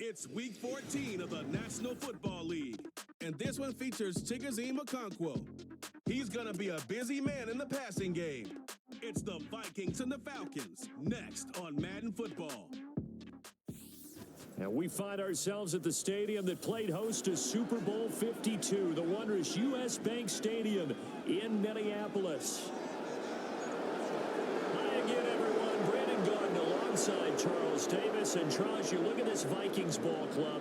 It's Week 14 of the National Football League, and this one features Chigoziem Okonkwo. He's going to be a busy man in the passing game. It's the Vikings and the Falcons, next on Madden Football. And we find ourselves at the stadium that played host to Super Bowl 52, the wondrous U.S. Bank Stadium in Minneapolis. Hi again, everyone. Brandon Gordon alongside Charles Davis. And Charles, you look at this Vikings ball club.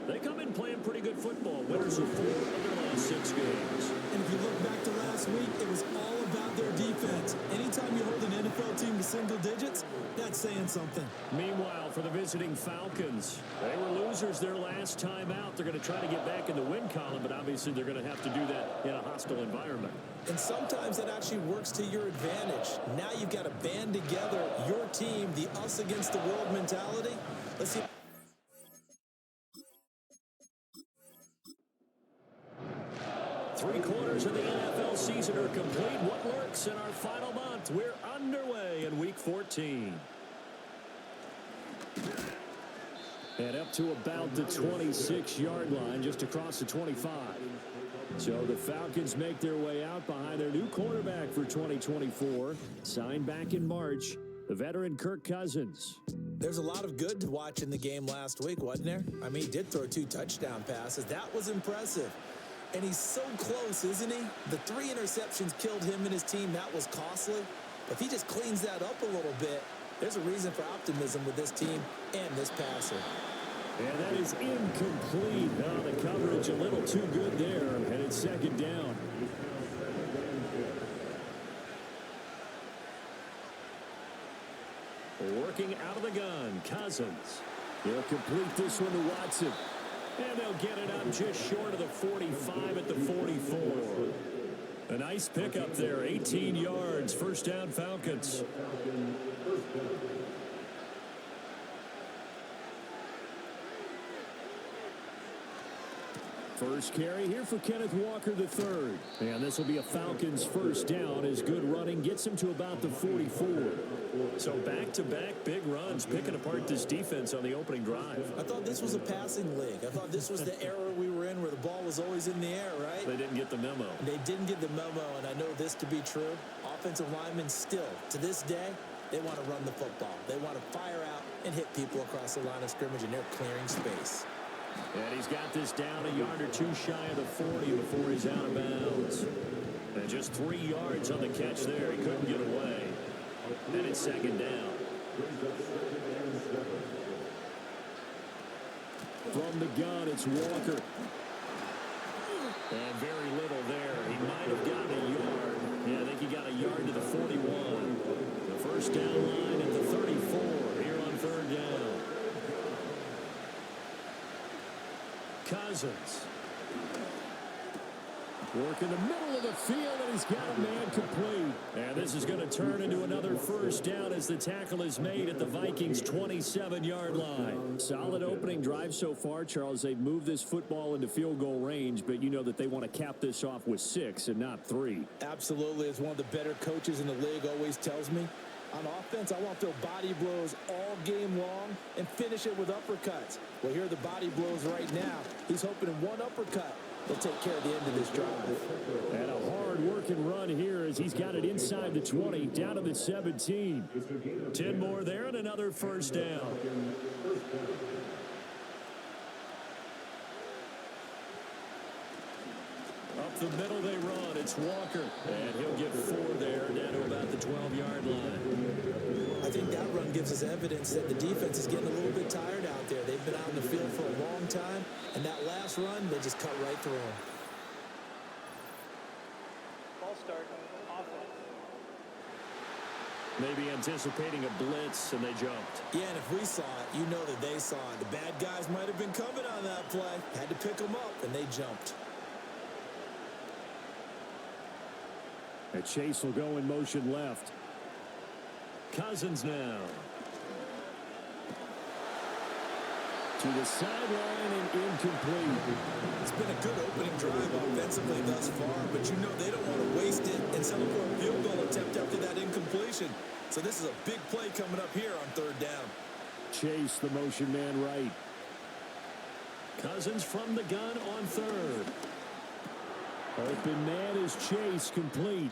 They come in playing pretty good football. Winners of 4 of their last 6 games. And if you look back to last week, it was all about their defense. Anytime you hold an NFL team to single digits, that's saying something. Meanwhile, for the visiting Falcons, they were losers their last time out. They're going to try to get back in the win column, but obviously they're going to have to do that in a hostile environment. And sometimes that actually works to your advantage. Now you've got to band together your team, the us against the world mentality. Let's see. 3 quarters of the NFL season are complete. What works in our final month? We're underway in Week 14. And up to about the 26-yard line, just across the 25. So the Falcons make their way out behind their new quarterback for 2024. Signed back in March, the veteran Kirk Cousins. There's a lot of good to watch in the game last week, wasn't there? I mean, he did throw 2 touchdown passes. That was impressive. And he's so close, isn't he? The 3 interceptions killed him and his team. That was costly. But if he just cleans that up a little bit, there's a reason for optimism with this team and this passer. And that is incomplete. Oh, the coverage a little too good there. And it's 2nd down. Working out of the gun, Cousins. He'll complete this one to Watson. And they'll get it up just short of the 45 at the 44. A nice pickup there, 18 yards, 1st down Falcons. First carry here for Kenneth Walker III. And this will be a Falcons 1st down as good running gets him to about the 44. So back-to-back big runs, picking apart this defense on the opening drive. I thought this was a passing league. I thought this was the era we were in where the ball was always in the air, right? They didn't get the memo. They didn't get the memo, and I know this to be true. Offensive linemen still, to this day, they want to run the football. They want to fire out and hit people across the line of scrimmage, and they're clearing space. And he's got this down a yard or 2 shy of the 40 before he's out of bounds. And just 3 yards on the catch there. He couldn't get away. And it's 2nd down. From the gun, it's Walker. And very little there. He might have gotten a yard. Yeah, I think he got a yard to the 41. The 1st down line at the 34 here on 3rd down. Cousins. Work in the middle of the field, and he's got a man complete. And this is going to turn into another 1st down as the tackle is made at the Vikings' 27-yard line. Solid opening drive so far, Charles. They've moved this football into field goal range, but you know that they want to cap this off with 6 and not 3. Absolutely. As one of the better coaches in the league always tells me, on offense, I want to throw body blows all game long and finish it with uppercuts. Well, here are the body blows right now. He's hoping in one uppercut will take care of the end of this drive. And a hard-working run here as he's got it inside the 20, down to the 17. 10 more there and another 1st down. Up the middle they run. It's Walker. And he'll get 4 there, down to about the 12-yard line. I think that run gives us evidence that the defense is getting a little bit tired out there. They've been out in the field for a long time, and that last run, they just cut right through them. Ball start, offense. Maybe anticipating a blitz, and they jumped. Yeah, and if we saw it, you know that they saw it. The bad guys might have been coming on that play. Had to pick them up, and they jumped. And Chase will go in motion left. Cousins now. To the sideline and incomplete. It's been a good opening drive offensively thus far, but you know they don't want to waste it and settle for a field goal attempt after that incompletion. So this is a big play coming up here on 3rd down. Chase, the motion man right. Cousins from the gun on third. Open man is Chase, complete.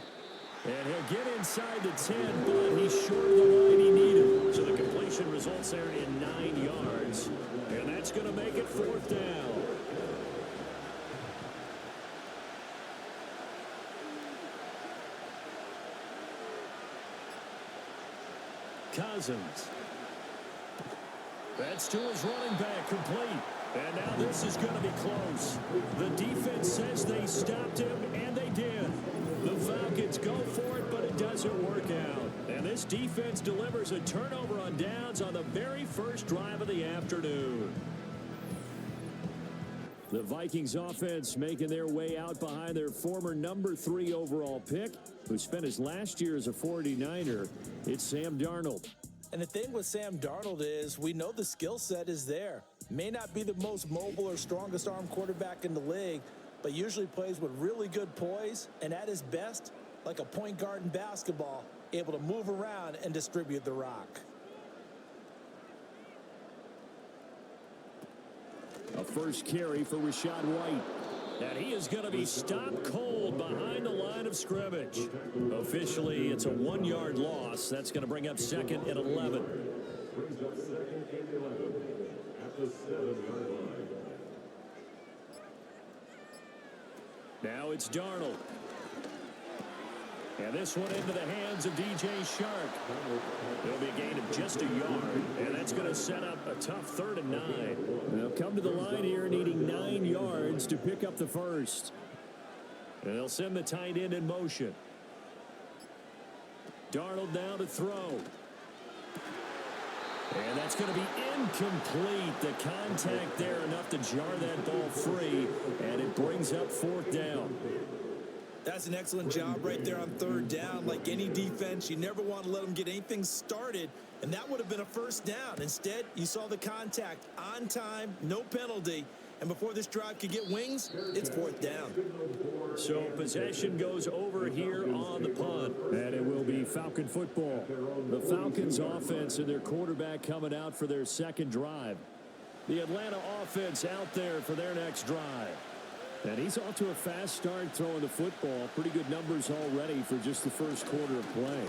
And he'll get inside the 10, but he's short of the line he needed. So the completion results there in 9 yards. And that's going to make it 4th down. Cousins. That's to his running back, complete. And now this is going to be close. The defense says they stopped him, and they did. The Falcons go for it, but it doesn't work out. And this defense delivers a turnover on downs on the very first drive of the afternoon. The Vikings offense making their way out behind their former number 3 overall pick, who spent his last year as a 49er. It's Sam Darnold. And the thing with Sam Darnold is we know the skill set is there. May not be the most mobile or strongest arm quarterback in the league, but usually plays with really good poise and at his best, like a point guard in basketball, able to move around and distribute the rock. A first carry for Rachaad White. And he is going to be stopped cold behind the line of scrimmage. Officially, it's a 1-yard loss. That's going to bring up 2nd and 11. Now it's Darnold. And this one into the hands of DJ Shark. It'll be a gain of just a yard, and that's going to set up a tough 3rd and 9. They'll come to the line here needing 9 yards to pick up the first. And they'll send the tight end in motion. Darnold now to throw. And that's going to be incomplete. The contact there enough to jar that ball free, and it brings up 4th down. That's an excellent job right there on 3rd down. Like any defense, you never want to let them get anything started, and that would have been a first down. Instead, you saw the contact on time, no penalty, and before this drive could get wings, it's 4th down. So possession goes over here on the punt, and it will be Falcon football. The Falcons offense and their quarterback coming out for their 2nd drive. The Atlanta offense out there for their next drive. And he's off to a fast start throwing the football. Pretty good numbers already for just the first quarter of play.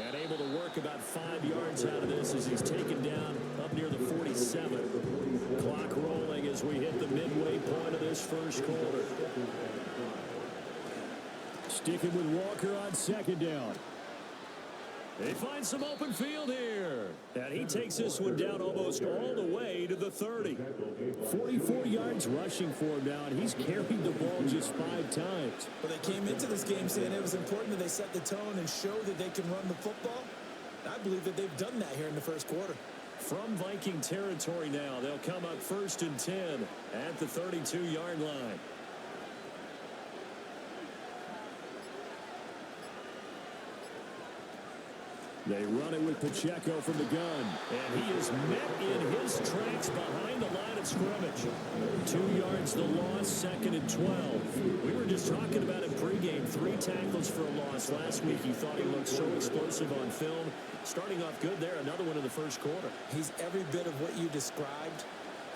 And able to work about 5 yards out of this as he's taken down up near the 47. Clock rolling as we hit the midway point of this first quarter. Sticking with Walker on 2nd down. They find some open field here. And he takes this one down almost all the way to the 30. 44 yards rushing for him now, and he's carried the ball just 5 times. Well, they came into this game saying it was important that they set the tone and show that they can run the football. I believe that they've done that here in the first quarter. From Viking territory now, they'll come up 1st and 10 at the 32-yard line. They run it with Pacheco from the gun. And he is met in his tracks behind the line of scrimmage. 2 yards the loss, 2nd and 12. We were just talking about it pregame. 3 tackles for a loss. Last week he thought he looked so explosive on film. Starting off good there. Another one in the first quarter. He's every bit of what you described.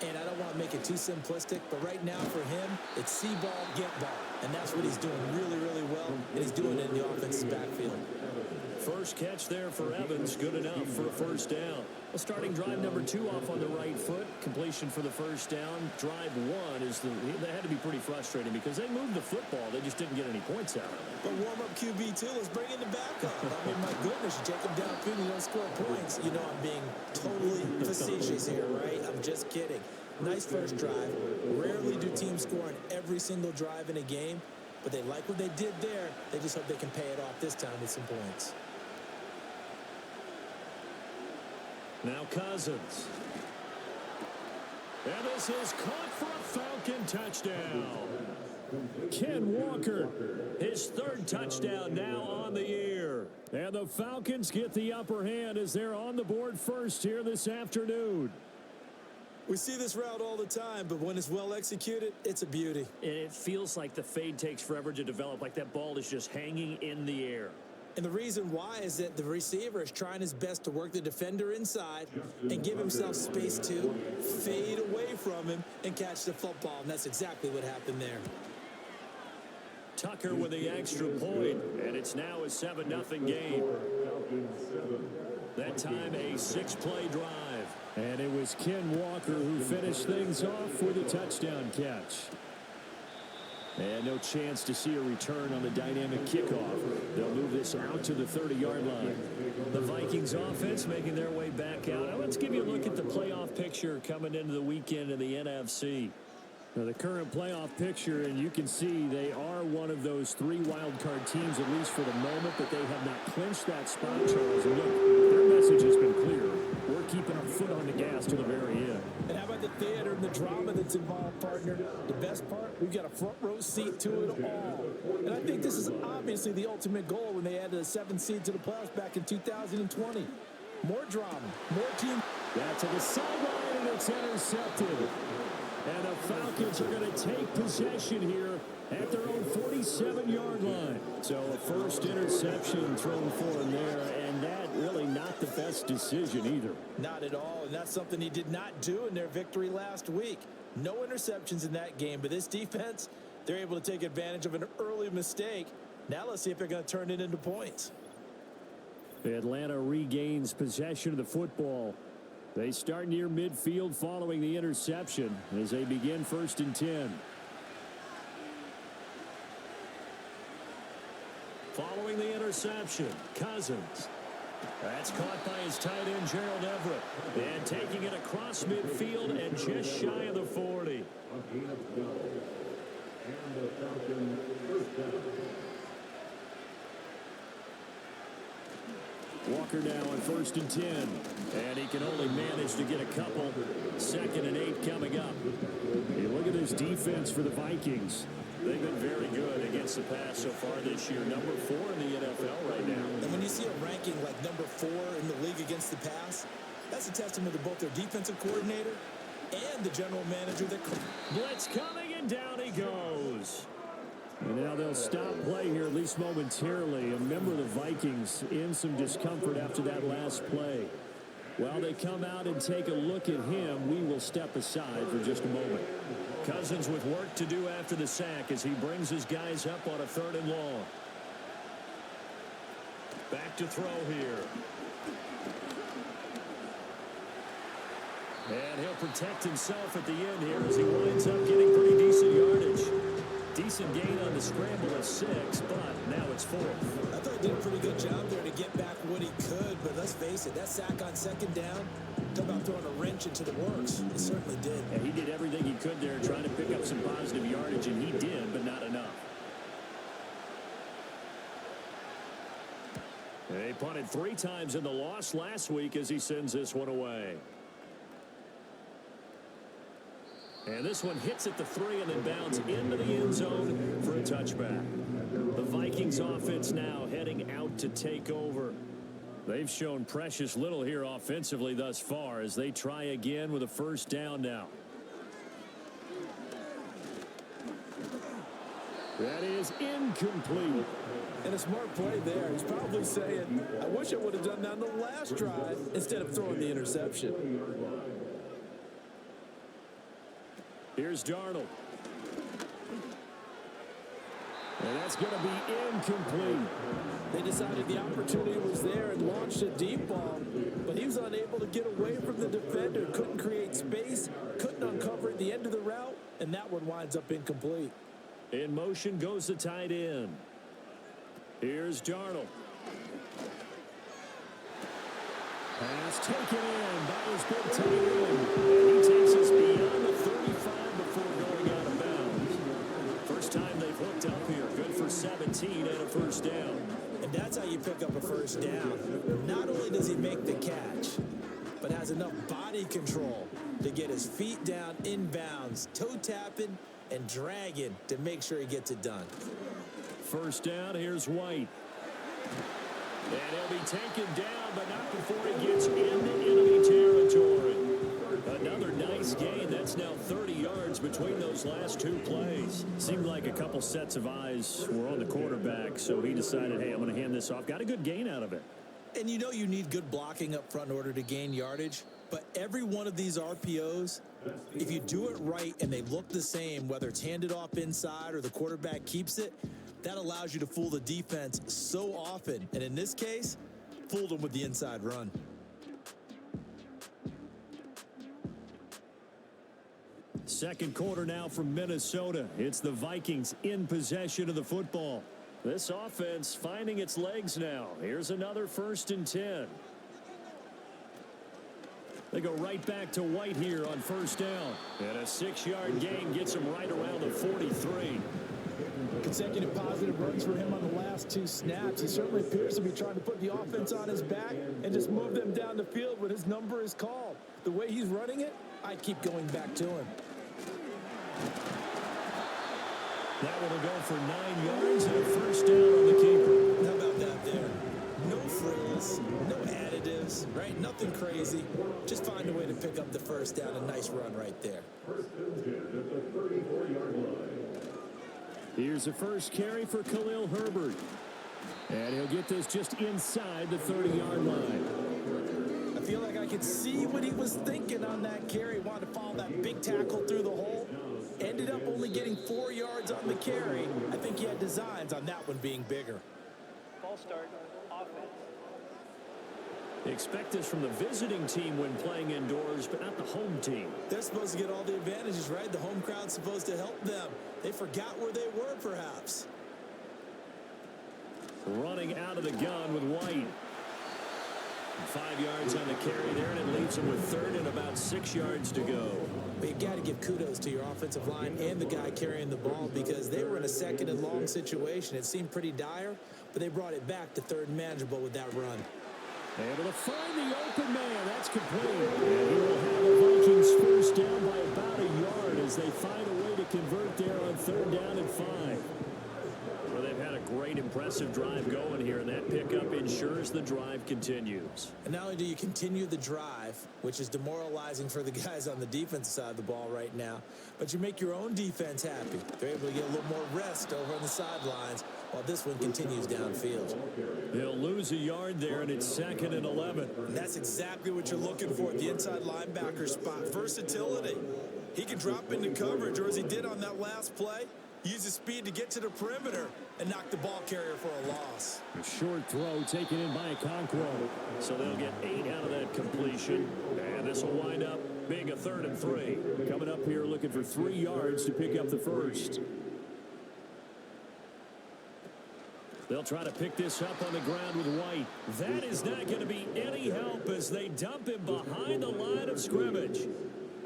And I don't want to make it too simplistic, but right now for him, it's see ball, get ball. And that's what he's doing really, really well. And he's doing it in the offensive backfield. First catch there for Evans, good enough for a first down. Well, starting drive number 2 off on the right foot. Completion for the first down. Drive 1 is that had to be pretty frustrating because they moved the football. They just didn't get any points out of it. But warm-up QB2, let's bring in the backup. I mean, my goodness, you take him downfield and you don't score points. You know I'm being totally facetious here, right? I'm just kidding. Nice first drive. Rarely do teams score on every single drive in a game, but they like what they did there. They just hope they can pay it off this time with some points. Now Cousins. And this is caught for a Falcon touchdown. Ken Walker, his 3rd touchdown now on the year. And the Falcons get the upper hand as they're on the board first here this afternoon. We see this route all the time, but when it's well executed, it's a beauty. It feels like the fade takes forever to develop, like that ball is just hanging in the air. And the reason why is that the receiver is trying his best to work the defender inside and give himself space to fade away from him and catch the football. And that's exactly what happened there. Tucker with the extra point, and it's now a 7-0 game. That time a 6-play drive. And it was Ken Walker who finished things off with a touchdown catch. And no chance to see a return on the dynamic kickoff. They'll move this out to the 30-yard line. The Vikings offense making their way back out. Now let's give you a look at the playoff picture coming into the weekend in the NFC. Now the current playoff picture, and you can see they are one of those 3 wildcard teams, at least for the moment, but they have not clinched that spot, Charles. And look, their message has been clear. We're keeping our foot on the gas to the very end. And how about the theater and the drama that's involved, partner? The best part, we've got a front row seat to it all. And I think this is obviously the ultimate goal when they added a 7th seed to the playoffs back in 2020. More drama, more team. Yeah, to the sideline, and it's intercepted. And the Falcons are going to take possession here at their own 47-yard line. So a first interception thrown for him there, and that really not the best decision either. Not at all, and that's something he did not do in their victory last week. No interceptions in that game, but this defense, they're able to take advantage of an early mistake. Now let's see if they're going to turn it into points. Atlanta regains possession of the football. They start near midfield following the interception as they begin 1st and 10. Following the interception, Cousins. That's caught by his tight end, Gerald Everett. And taking it across midfield and just shy of the 40. Walker now on 1st and 10. And he can only manage to get a couple. 2nd and 8 coming up. Hey, look at this defense for the Vikings. They've been very good against the pass so far this year. Number 4 in the NFL right now. And when you see a ranking like number 4 in the league against the pass, that's a testament to both their defensive coordinator and the general manager. Blitz coming, and down he goes. And now they'll stop play here, at least momentarily. A member of the Vikings in some discomfort after that last play. While they come out and take a look at him, we will step aside for just a moment. Cousins with work to do after the sack as he brings his guys up on a 3rd and long. Back to throw here. And he'll protect himself at the end here as he winds up getting pretty decent yardage. Decent gain on the scramble at 6, but now it's 4th. I thought he did a pretty good job there to get back what he could, but let's face it, that sack on 2nd down, talk about throwing a wrench into the works. He certainly did. And he did everything he could there trying to pick up some positive yardage, and he did, but not enough. And he punted 3 times in the loss last week as he sends this one away. And this one hits at the 3 and then bounds into the end zone for a touchback. The Vikings offense now heading out to take over. They've shown precious little here offensively thus far as they try again with a 1st down now. That is incomplete. And a smart play there. He's probably saying, I wish I would have done that on the last drive instead of throwing the interception. Here's Darnold. And that's going to be incomplete. They decided the opportunity was there and launched a deep ball, but he was unable to get away from the defender, couldn't create space, couldn't uncover at the end of the route, and that one winds up incomplete. In motion goes the tight end. Here's Darnold. Pass taken in by his big tight end. And he takes us beyond the 35 before going out of bounds. First time they've hooked up here. Good for 17 and a 1st down. And that's how you pick up a 1st down. Not only does he make the catch, but has enough body control to get his feet down inbounds, toe tapping and dragging to make sure he gets it done. 1st down, here's White. And he'll be taken down, but not before he gets into enemy territory. Another nice nice gain. That's now 30 yards between those last two plays. Seemed like a couple sets of eyes were on the quarterback, so he decided, hey, I'm going to hand this off. Got a good gain out of it. And you know you need good blocking up front in order to gain yardage. But every one of these RPOs, if you do it right and they look the same, whether it's handed off inside or the quarterback keeps it, that allows you to fool the defense so often. And in this case, fooled them with the inside run. Second quarter now from Minnesota. It's the Vikings in possession of the football. This offense finding its legs now. Here's another 1st and 10. They go right back to White here on 1st down. And a 6-yard gain gets him right around the 43. Consecutive positive runs for him on the last 2 snaps. He certainly appears to be trying to put the offense on his back and just move them down the field when his number is called. The way he's running it, I keep going back to him. That one will go for 9 yards and a 1st down on the keeper. How about that there? No frills, no additives, right? Nothing crazy. Just find a way to pick up the 1st down. A nice run right there. Here's the first carry for Khalil Herbert. And he'll get this just inside the 30-yard line. I feel like I could see what he was thinking on that carry. Wanted to follow that big tackle through the hole. Ended up only getting 4 yards on the carry. I think he had designs on that one being bigger. Ball start, offense. Expect this from the visiting team when playing indoors, but not the home team. They're supposed to get all the advantages, right? The home crowd's supposed to help them. They forgot where they were, perhaps. Running out of the gun with White. 5 yards on the carry there, and it leaves him with 3rd and about 6 yards to go. But you got to give kudos to your offensive line and the guy carrying the ball because they were in a 2nd and long situation. It seemed pretty dire, but they brought it back to 3rd and manageable with that run. Able to find the open man. That's complete. And he will have the Vikings 1st down by about a yard as they find a way to convert there on 3rd down and 5. Well, they've had a great, impressive drive going here, and that pickup ensures the drive continues. And not only do you continue the drive, which is demoralizing for the guys on the defensive side of the ball right now, but you make your own defense happy. They're able to get a little more rest over on the sidelines while this one continues downfield. They'll lose a yard there, and it's 2nd and 11. And that's exactly what you're looking for at the inside linebacker spot. Versatility. He can drop into coverage, or as he did on that last play, use his speed to get to the perimeter and knock the ball carrier for a loss. A short throw taken in by Okonkwo. So they'll get 8 out of that completion. And this will wind up being a 3rd and 3. Coming up here looking for 3 yards to pick up the 1st. They'll try to pick this up on the ground with White. That is not going to be any help as they dump him behind the line of scrimmage.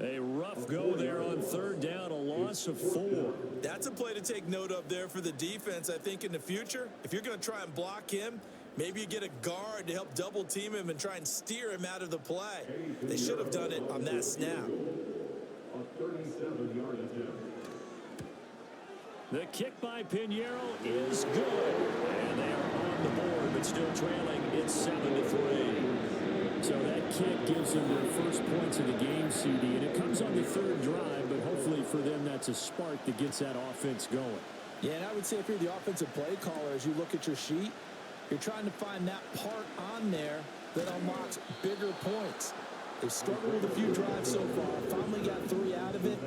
A rough go there on 3rd down, a loss of 4. That's a play to take note of there for the defense, I think, in the future. If you're going to try and block him, maybe you get a guard to help double team him and try and steer him out of the play. They should have done it on that snap. The kick by Pinheiro is good. And they are on the board, but still trailing. It's 7-3. So that kick gives them their first points of the game, CD, and it comes on the 3rd drive, but hopefully for them that's a spark that gets that offense going. Yeah, and I would say if you're the offensive play caller, as you look at your sheet, you're trying to find that part on there that unlocks bigger points. They've struggled with a few drives so far. Finally got 3 out of it.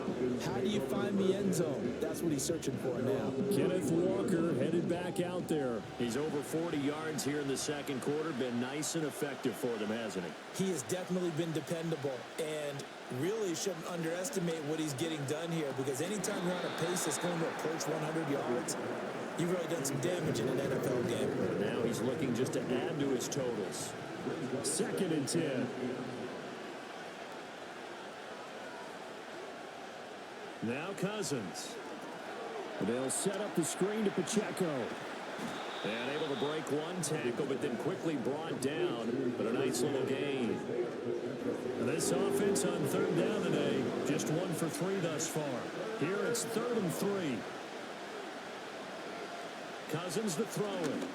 How do you find the end zone? That's what he's searching for now. Kenneth Walker headed back out there. He's over 40 yards here in the 2nd quarter. Been nice and effective for them, hasn't he? He has definitely been dependable and really shouldn't underestimate what he's getting done here because anytime you're on a pace that's going to approach 100 yards, you've really done some damage in an NFL game. And now he's looking just to add to his totals. 2nd and 10. Now Cousins. They'll set up the screen to Pacheco. And able to break one tackle, but then quickly brought down. But a nice little gain. This offense on 3rd down today, just 1 for 3 thus far. Here it's 3rd and 3. Cousins to throw it.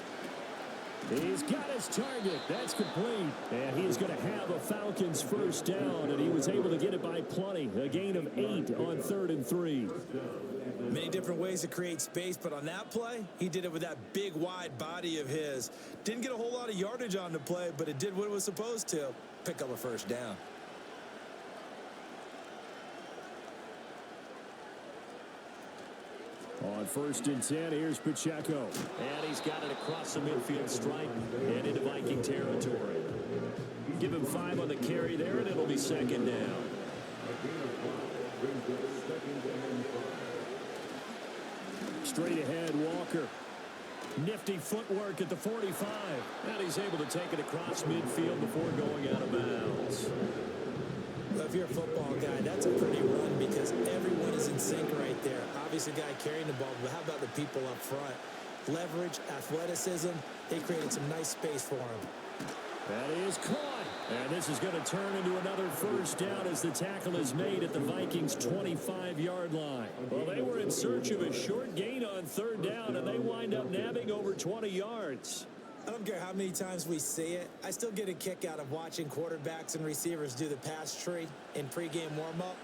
He's got his target. That's complete. And he's going to have a Falcons first down, and he was able to get it by plenty. A gain of 8 on 3rd and 3. Many different ways to create space, but on that play, he did it with that big, wide body of his. Didn't get a whole lot of yardage on the play, but it did what it was supposed to. Pick up a first down. On 1st and 10, here's Pacheco. And he's got it across the midfield stripe and into Viking territory. Give him 5 on the carry there, and it'll be 2nd down. Straight ahead, Walker. Nifty footwork at the 45. And he's able to take it across midfield before going out of bounds. Well, if you're a football guy, that's a pretty run because everyone is in sync right there. Obviously, the guy carrying the ball, but how about the people up front? Leverage, athleticism, they created some nice space for him. That is caught. And this is going to turn into another first down as the tackle is made at the Vikings' 25-yard line. Well, they were in search of a short gain on 3rd down, and they wind up nabbing over 20 yards. I don't care how many times we see it. I still get a kick out of watching quarterbacks and receivers do the pass tree in pregame warm-up.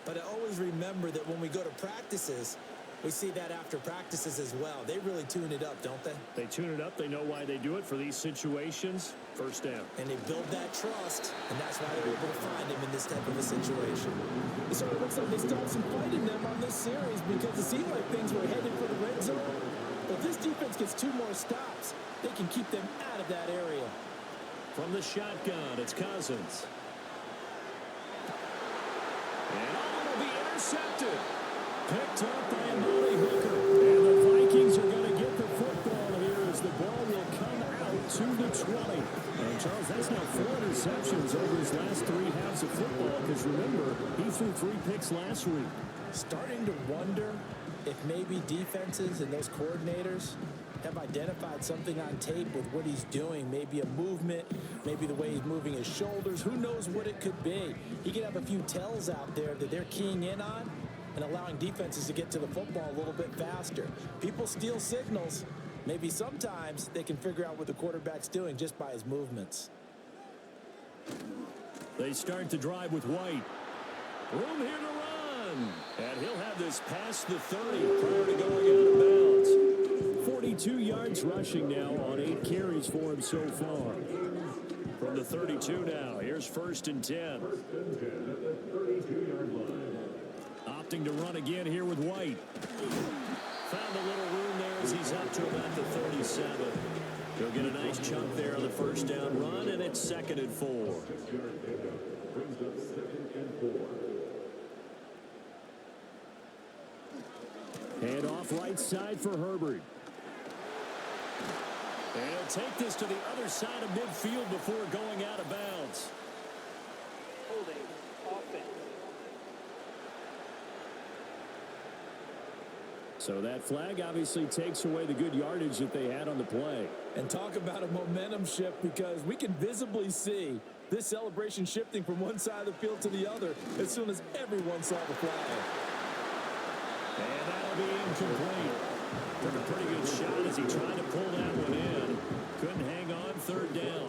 But I always remember that when we go to practices, we see that after practices as well. They really tune it up, don't they? They tune it up. They know why they do it for these situations. First down. And they build that trust, and that's why they're able to find him in this type of a situation. It sort of looks like they still have some fight in them on this series because it seemed like things were headed for the red zone. But if this defense gets 2 more stops, they can keep them out of that area. From the shotgun, it's Cousins. And will be intercepted. Picked up by Amari Hooker. And the Vikings are going to get the football here as the ball will come out to the 20. And Charles, that's now 4 interceptions over his last 3 halves of football because remember, he threw 3 picks last week. Starting to wonder if maybe defenses and those coordinators have identified something on tape with what he's doing. Maybe a movement, maybe the way he's moving his shoulders. Who knows what it could be? He could have a few tells out there that they're keying in on and allowing defenses to get to the football a little bit faster. People steal signals. Maybe sometimes they can figure out what the quarterback's doing just by his movements. They start the drive with White. Room here to run. And he'll have this past the 30 prior to going out of bounds. 42 yards rushing now on 8 carries for him so far. From the 32 now, here's 1st and 10. Opting to run again here with White. Found a little room there as he's up to about the 37. He'll get a nice chunk there on the first down run, and it's 2nd and 4. Hand off right side for Herbert. And he'll take this to the other side of midfield before going out of bounds. Holding offense. So that flag obviously takes away the good yardage that they had on the play. And talk about a momentum shift because we can visibly see this celebration shifting from one side of the field to the other as soon as everyone saw the flag. And that'll be incomplete. Took a pretty good shot as he tried to pull that one in. Couldn't hang on 3rd down.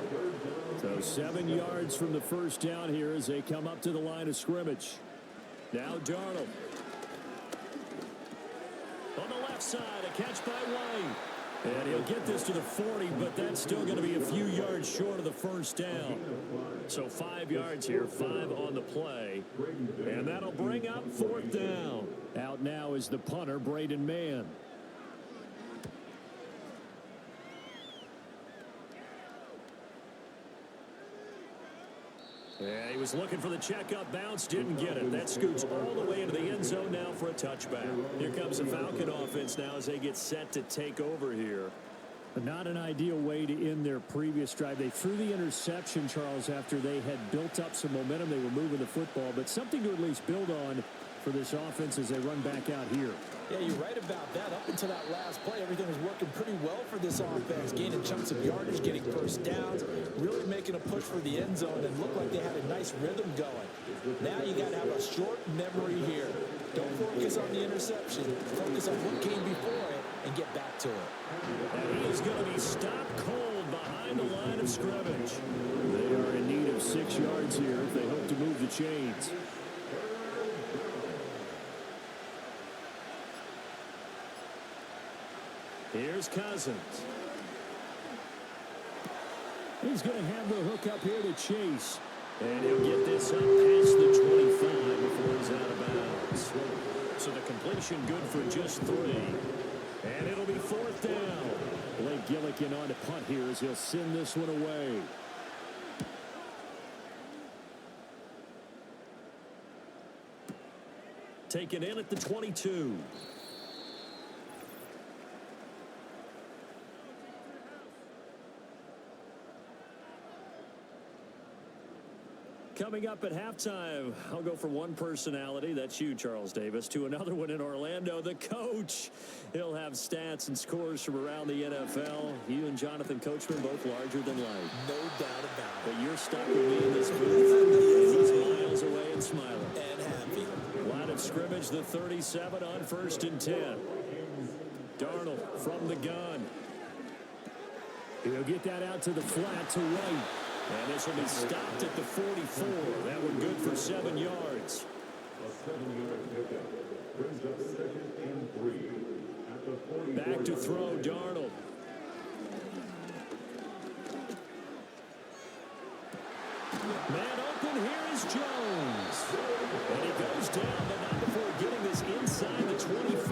So 7 yards from the first down here as they come up to the line of scrimmage. Now Darnold. On the left side, a catch by White. And he'll get this to the 40, but that's still going to be a few yards short of the first down. So 5 yards here, 5 on the play. And that'll bring up 4th down. Out now is the punter, Braden Mann. Yeah, he was looking for the checkup bounce, didn't get it. That scoots all the way into the end zone now for a touchback. Here comes the Falcon offense now as they get set to take over here. But not an ideal way to end their previous drive. They threw the interception, Charles, after they had built up some momentum. They were moving the football, but something to at least build on for this offense as they run back out here. Yeah, you're right about that. Up until that last play, everything was working pretty well for this offense. Gaining chunks of yardage, getting first downs, really making a push for the end zone, and looked like they had a nice rhythm going. Now you got to have a short memory here. Don't focus on the interception. Focus on what came before it and get back to it. And he is going to be stopped cold behind the line of scrimmage. They are in need of 6 yards here if they hope to move the chains. Here's Cousins. He's going to have the hook up here to Chase. And he'll get this up past the 25 before he's out of bounds. So the completion good for just 3. And it'll be 4th down. Blake Gillikin on to punt here as he'll send this one away. Taken in at the 22. Coming up at halftime, I'll go from one personality, that's you, Charles Davis, to another one in Orlando, the coach. He'll have stats and scores from around the NFL. You and Jonathan Coachman both larger than life. No doubt about it. But you're stuck with me in this booth. He's miles away and smiling. And happy. Line of scrimmage, the 37 on 1st and 10. Darnold from the gun. He'll get that out to the flat to right. And this will be stopped at the 44. That one good for 7 yards. A 7-yard pickup brings up 2nd and 3 at the 44. Back to throw, Darnold. Man open, here is Jones. And he goes down, but not before getting this inside the 25.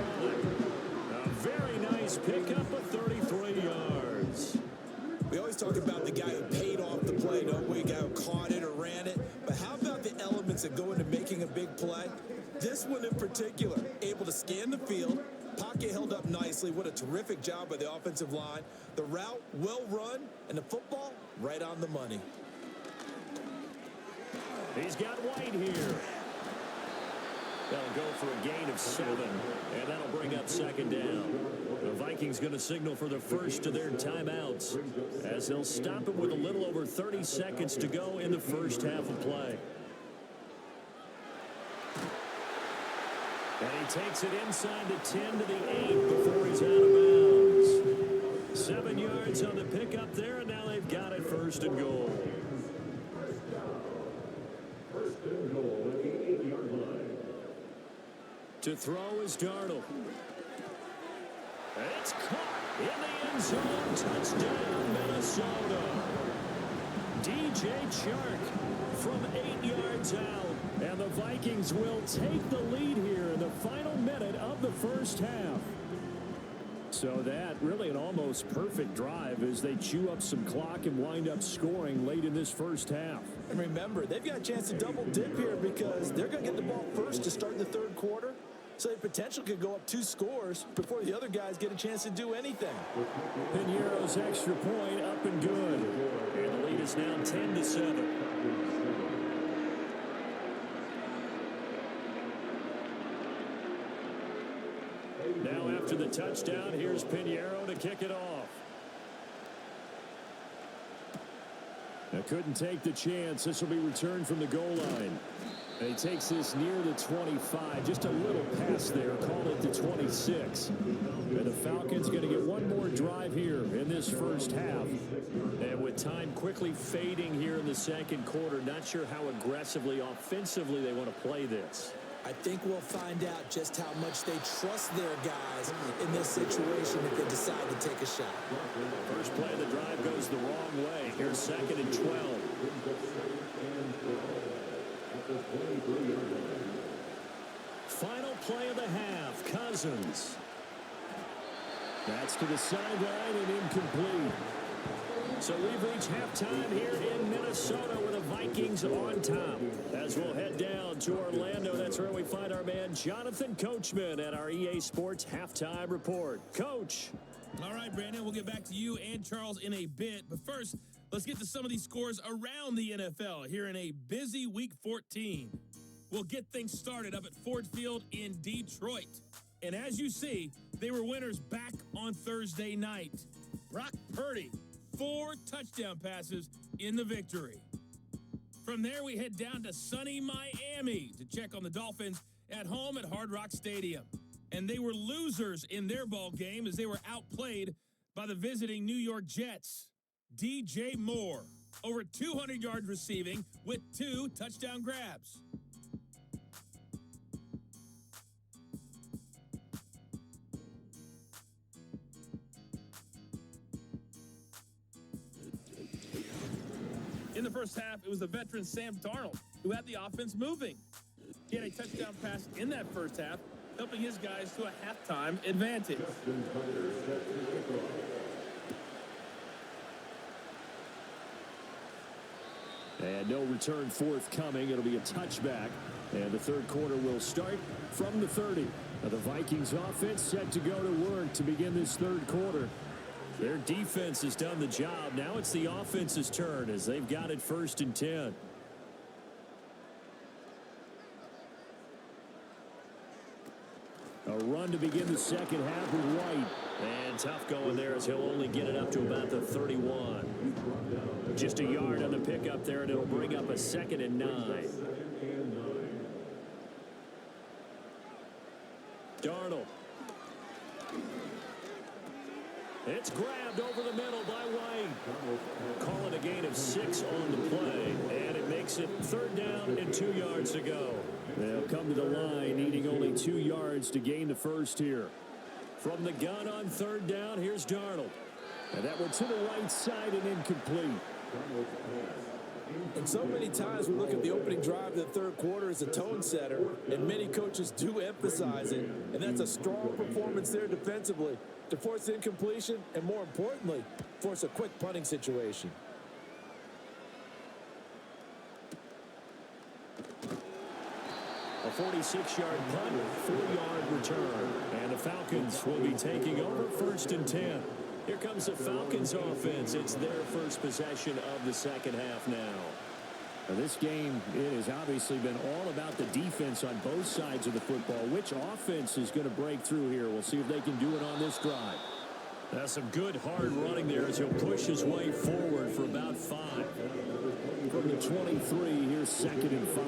A very nice pickup of 33 yards. We always talk about the guy who paid off the play, don't we? Guy who caught it or ran it. But how about the elements that go into making a big play? This one in particular, able to scan the field, pocket held up nicely. What a terrific job by the offensive line. The route, well run, and the football, right on the money. He's got White here. They'll go for a gain of 7, and that'll bring up 2nd down. The Vikings going to signal for the first of their timeouts as they'll stop it with a little over 30 seconds to go in the first half of play. And he takes it inside the 10 to the 8 before he's out of bounds. 7 yards on the pickup there, and now they've got it 1st and goal. 1st and goal at the 8-yard line. To throw is Darnold. It's caught in the end zone. Touchdown, Minnesota. DJ Chark from 8 yards out. And the Vikings will take the lead here in the final minute of the first half. So that really an almost perfect drive as they chew up some clock and wind up scoring late in this first half. And remember, they've got a chance to double dip here because they're going to get the ball first to start the 3rd quarter. So they potentially could go up 2 scores before the other guys get a chance to do anything. Piñeiro's extra point up and good. And the lead is now 10-7. Now after the touchdown, here's Piñeiro to kick it off. Now couldn't take the chance. This will be returned from the goal line. And he takes this near the 25. Just a little pass there. Call it the 26. And the Falcons going to get one more drive here in this first half. And with time quickly fading here in the 2nd quarter, not sure how aggressively, offensively they want to play this. I think we'll find out just how much they trust their guys in this situation if they decide to take a shot. First play of the drive goes the wrong way. Here's 2nd and 12. Final play of the half, Cousins. That's to the sideline and incomplete. So we've reached halftime here in Minnesota with the Vikings on top. As we'll head down to Orlando, that's where we find our man Jonathan Coachman at our EA Sports Halftime Report. Coach. All right, Brandon, we'll get back to you and Charles in a bit. But first, let's get to some of these scores around the NFL here in a busy Week 14. We'll get things started up at Ford Field in Detroit. And as you see, they were winners back on Thursday night. Brock Purdy, 4 touchdown passes in the victory. From there, we head down to sunny Miami to check on the Dolphins at home at Hard Rock Stadium. and they were losers in their ball game as they were outplayed by the visiting New York Jets. DJ Moore, over 200 yards receiving with 2 touchdown grabs. In the first half, it was the veteran Sam Darnold who had the offense moving. He had a touchdown pass in that first half, helping his guys to a halftime advantage. And no return forthcoming. It'll be a touchback. And the third quarter will start from the 30. Now the Vikings offense set to go to work to begin this third quarter. Their defense has done the job. Now it's the offense's turn as they've got it 1st and 10. A run to begin the second half with White. And tough going there as he'll only get it up to about the 31. Just a yard on the pickup there, and it'll bring up a 2nd and 9. Darnold. It's grabbed over the middle by White. Calling a gain of 6 on the play, and it makes it 3rd down and 2 yards to go. They'll come to the line, needing only 2 yards to gain the first here. From the gun on 3rd down, here's Darnold. And that one to the right side and incomplete. And so many times we look at the opening drive of the third quarter as a tone setter, and many coaches do emphasize it. And that's a strong performance there defensively to force incompletion and, more importantly, force a quick punting situation. A 46-yard punt, 4-yard return. And the Falcons will be taking over 1st and 10. Here comes the Falcons offense. It's their first possession of the second half now. Now this game, it has obviously been all about the defense on both sides of the football. Which offense is going to break through here? We'll see if they can do it on this drive. That's some good hard running there as he'll push his way forward for about 5. From the 23, here's 2nd and 5.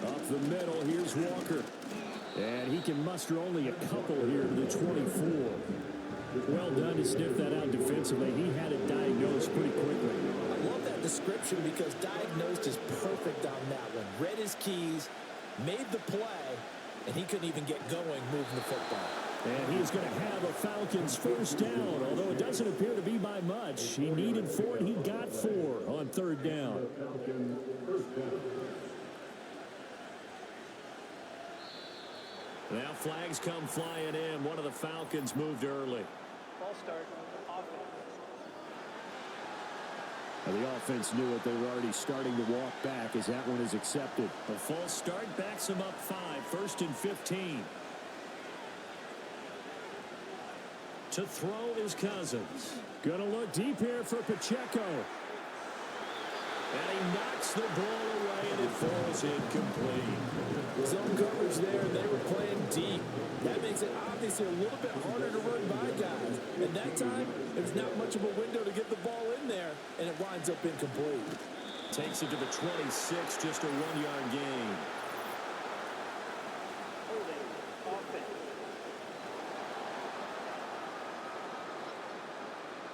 Up the middle, here's Walker. And he can muster only a couple here to the 24. Well done to sniff that out defensively. He had it diagnosed pretty quickly. I love that description because diagnosed is perfect on that one. Read his keys, made the play, and he couldn't even get going moving the football. And he's going to have a Falcons 1st down, although it doesn't appear to be by much. He needed 4, and he got 4 on 3rd down. Now flags come flying in. One of the Falcons moved early. Ball start, offense. Now the offense knew it. They were already starting to walk back as that one is accepted. A false start backs them up 5. 1st and 15. To throw is Cousins. Gonna look deep here for Pacheco. And he knocks the ball away, and it falls incomplete. Zone coverage there, and they were playing deep. That makes it obviously a little bit harder to run by guys. And that time, there's not much of a window to get the ball in there, and it winds up incomplete. Takes it to the 26, just a 1-yard gain. Holding, offense.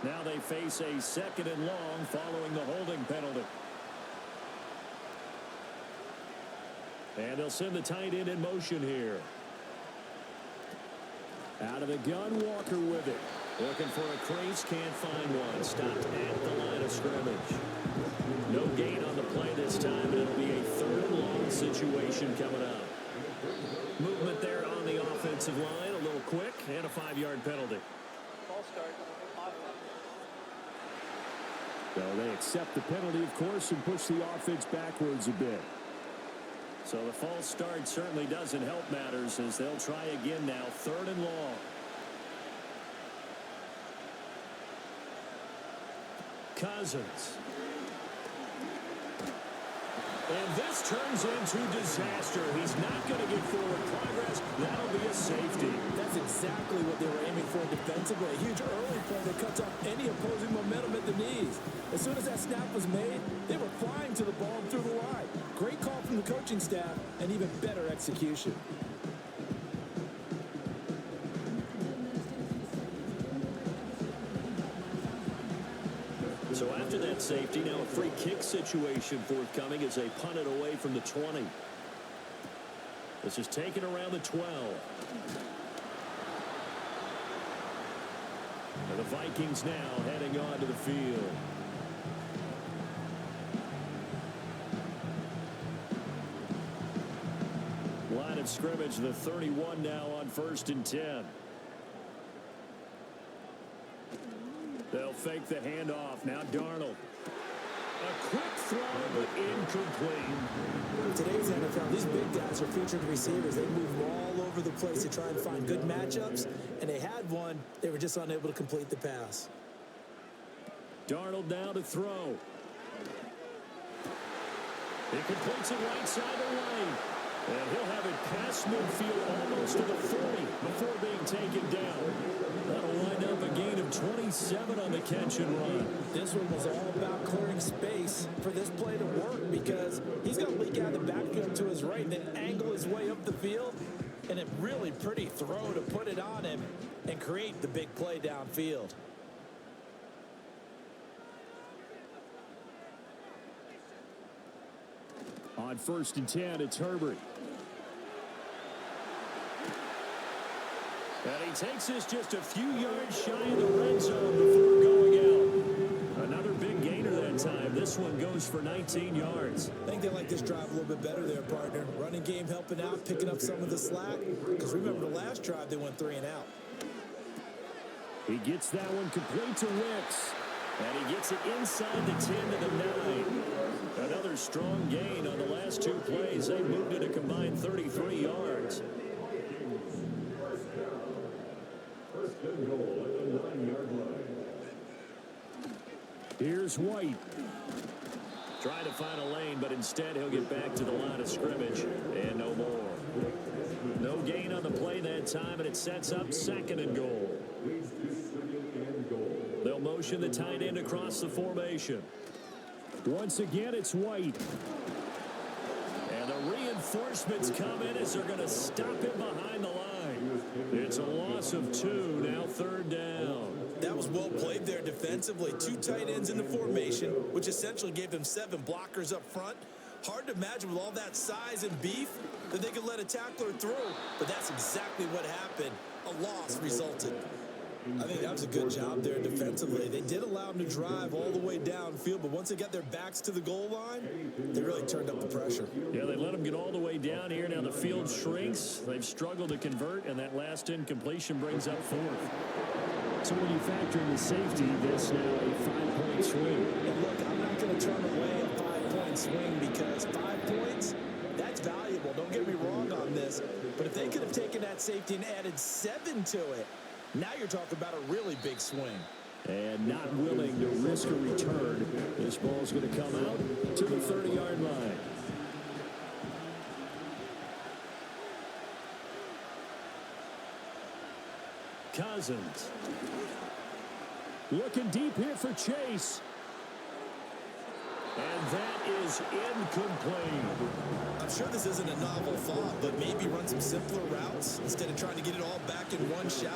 Now they face a 2nd and long following the holding penalty. And they'll send the tight end in motion here. Out of the gun, Walker with it. Looking for a crease, can't find one. Stopped at the line of scrimmage. No gain on the play this time, and it'll be a 3rd and long situation coming up. Movement there on the offensive line, a little quick, and a 5-yard penalty. Ball start, offense. So they accept the penalty, of course, and push the offense backwards a bit. So the false start certainly doesn't help matters as they'll try again now. 3rd and long. Cousins. And this turns into disaster. He's not going to get forward progress. That'll be a safety. That's exactly what they were aiming for defensively. A huge early play that cuts off any opposing momentum at the knees. As soon as that snap was made, they were flying to the ball and through the line. Great call from from the coaching staff and even better execution. So after that safety, now a free kick situation forthcoming as they punt it away from the 20. This is taken around the 12. And the Vikings now heading onto the field. Line of scrimmage, the 31 now on 1st and 10. They'll fake the handoff. Now Darnold. A quick throw, but incomplete. Today's NFL, these big guys are featured receivers. They move all over the place to try and find good matchups, and they had one. They were just unable to complete the pass. Darnold now to throw. He completes it right side of the lane. And he'll have it past midfield almost to the 40 before being taken down. That'll wind up a gain of 27 on the catch and run. This one was all about clearing space for this play to work because he's going to leak out of the backfield to his right and then angle his way up the field. And a really pretty throw to put it on him and create the big play downfield. On 1st and 10, it's Herbert. And he takes this just a few yards shy of the red zone before going out. Another big gainer that time. This one goes for 19 yards. I think they like this drive a little bit better there, partner. Running game helping out, picking up some of the slack. Because remember the last drive, they went 3 and out. He gets that one complete to Wicks. And he gets it inside the 10 to the 9. Another strong gain on the last 2 plays. They moved it a combined 33 yards. First and goal at the 9-yard line. Here's White. Trying to find a lane, but instead he'll get back to the line of scrimmage. And no more. No gain on the play that time, and it sets up 2nd and goal. They'll motion the tight end across the formation. Once again, it's White. And the reinforcements come in as they're going to stop him behind the line. It's a loss of 2, now 3rd down. That was well played there defensively. 2 tight ends in the formation, which essentially gave them 7 blockers up front. Hard to imagine with all that size and beef that they could let a tackler through, but that's exactly what happened. A loss resulted. I think that was a good job there defensively. They did allow them to drive all the way downfield, but once they got their backs to the goal line, they really turned up the pressure. Yeah, they let them get all the way down here. Now the field shrinks. They've struggled to convert, and that last incompletion brings up 4th. So when you factor in the safety, this now a 5-point swing. And look, I'm not going to turn away a 5-point swing because 5 points, that's valuable. Don't get me wrong on this, but if they could have taken that safety and added 7 to it, now you're talking about a really big swing. And not willing to risk a return. This ball's going to come out to the 30-yard line. Cousins. Looking deep here for Chase. And that is incomplete. I'm sure this isn't a novel thought, but maybe run some simpler routes instead of trying to get it all back in one shot.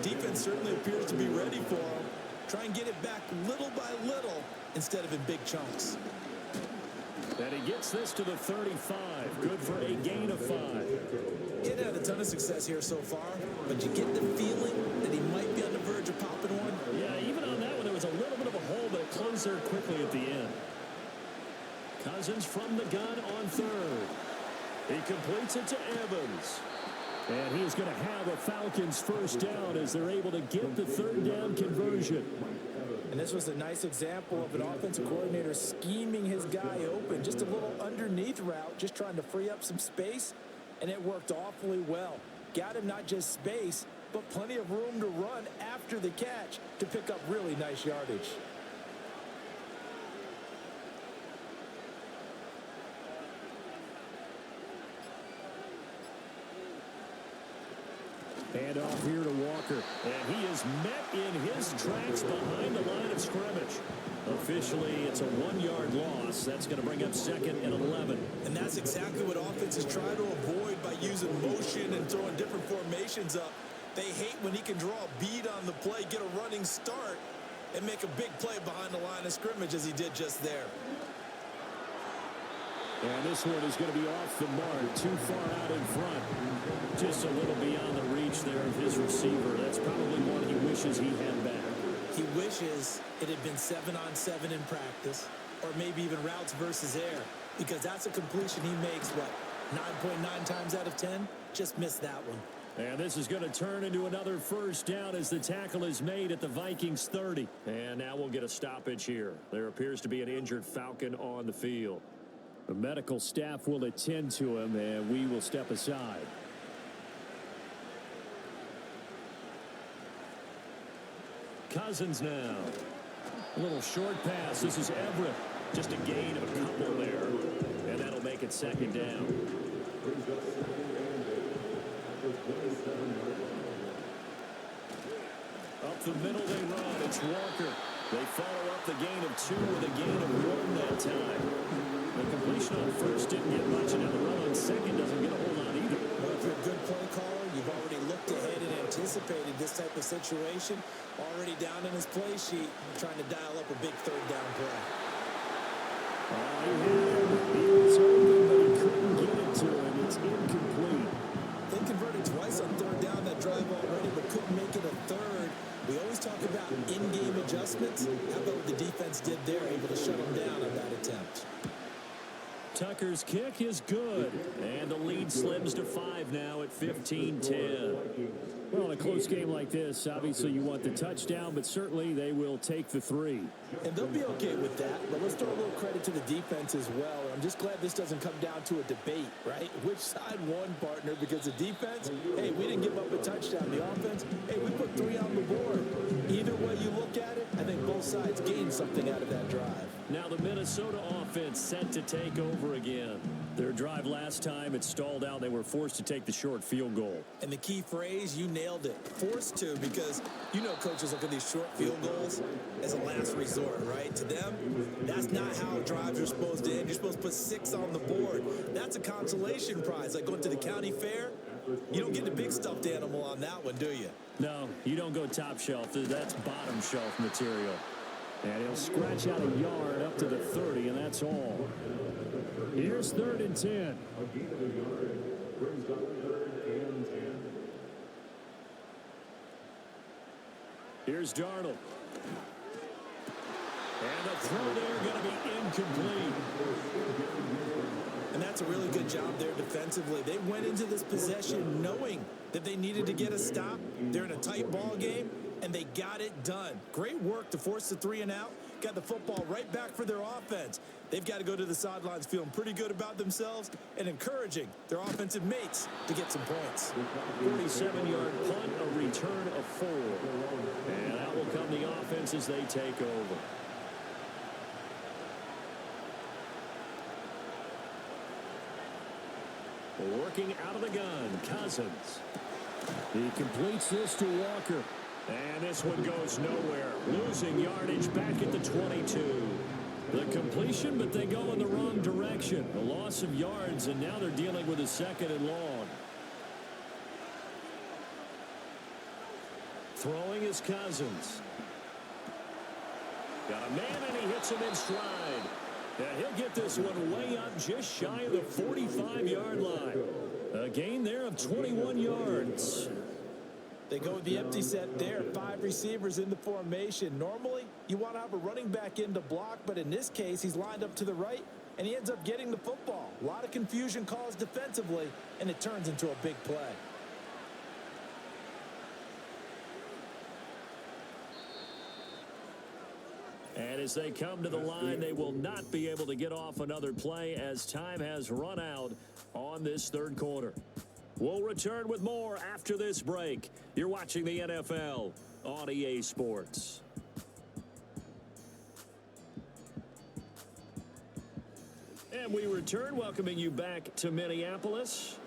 Defense certainly appears to be ready for him. Try and get it back little by little instead of in big chunks. And he gets this to the 35. Good for a gain of 5. He hadn't had a ton of success here so far, but you get the feeling that he might be on the verge of popping one. Yeah, even on that one, there was a little bit of a hole, but it closed there quickly at the end. Cousins from the gun on 3rd. He completes it to Evans. And he's going to have a Falcons first down as they're able to get the 3rd down conversion. And this was a nice example of an offensive coordinator scheming his guy open. Just a little underneath route, just trying to free up some space, and it worked awfully well. Got him not just space, but plenty of room to run after the catch to pick up really nice yardage. And off here to Walker. And he is met in his tracks behind the line of scrimmage. Officially, it's a 1-yard loss. That's going to bring up 2nd and 11. And that's That's exactly what offenses try to avoid by using motion and throwing different formations up. They hate when he can draw a bead on the play, get a running start, and make a big play behind the line of scrimmage as he did just there. And this one is going to be off the mark, too far out in front. Just a little beyond the reach there of his receiver. That's probably one he wishes he had back. He wishes it had been 7-on-7 in practice, or maybe even routes versus air, because that's a completion he makes, 9.9 times out of 10? Just missed that one. And this is going to turn into another first down as the tackle is made at the Vikings 30. And now we'll get a stoppage here. There appears to be an injured Falcon on the field. The medical staff will attend to him, and we will step aside. Cousins now. A little short pass. This is Everett. Just a gain of a couple there. And that'll make it second down. Up the middle they run. It's Walker. They follow up the gain of 2 with a gain of 1 that time. The completion on first didn't get much, and now the run on second doesn't get a whole lot either. Well, if you're a good play caller, you've already looked ahead and anticipated this type of situation. Already down in his play sheet, trying to dial up a big third down play. He was open, but he couldn't get it to him. It's incomplete. They converted twice on third down that drive already, but couldn't make it a third. We always talk about in-game adjustments. How about what the defense did there, able to shut them down on that attempt. Tucker's kick is good, and the lead slims to 5 now at 15-10. Well, in a close game like this, obviously you want the touchdown, but certainly they will take the 3. And they'll be okay with that, but let's throw a little credit to the defense as well. I'm just glad this doesn't come down to a debate, right? Which side won, partner? Because the defense, hey, we didn't give up a touchdown. The offense, hey, we put 3 on the board. Either way you look at it, I think both sides gained something out of that drive. Now the Minnesota offense set to take over again. Their drive last time, it stalled out. They were forced to take the short field goal. And the key phrase, you nailed it. Forced to, because you know coaches look at these short field goals as a last resort, right? To them, that's not how drives are supposed to end. You're supposed to put 6 on the board. That's a consolation prize, like going to the county fair. You don't get the big stuffed animal on that one, do you? No, you don't go top shelf. That's bottom shelf material. And he'll scratch out a yard up to the 30, and that's all. Here's 3rd and 10. Here's Darnold. And the throw there going to be incomplete. And that's a really good job there defensively. They went into this possession knowing that they needed to get a stop. They're in a tight ball game, and they got it done. Great work to force the 3 and out. Got the football right back for their offense. They've got to go to the sidelines feeling pretty good about themselves and encouraging their offensive mates to get some points. 47-yard punt, a return of 4. And out will come the offense as they take over. Working out of the gun, Cousins. He completes this to Walker. And this one goes nowhere. Losing yardage back at the 22. The completion, but they go in the wrong direction. A loss of yards, and now they're dealing with a 2nd and long. Throwing is Cousins. Got a man, and he hits him in stride. And he'll get this one way up just shy of the 45-yard line. A gain there of 21 yards. They go with the empty set there. 5 receivers in the formation. Normally, you want to have a running back in to block, but in this case, he's lined up to the right, and he ends up getting the football. A lot of confusion caused defensively, and it turns into a big play. And as they come to the line, they will not be able to get off another play as time has run out on this 3rd quarter. We'll return with more after this break. You're watching the NFL on EA Sports. And we return, welcoming you back to Minneapolis.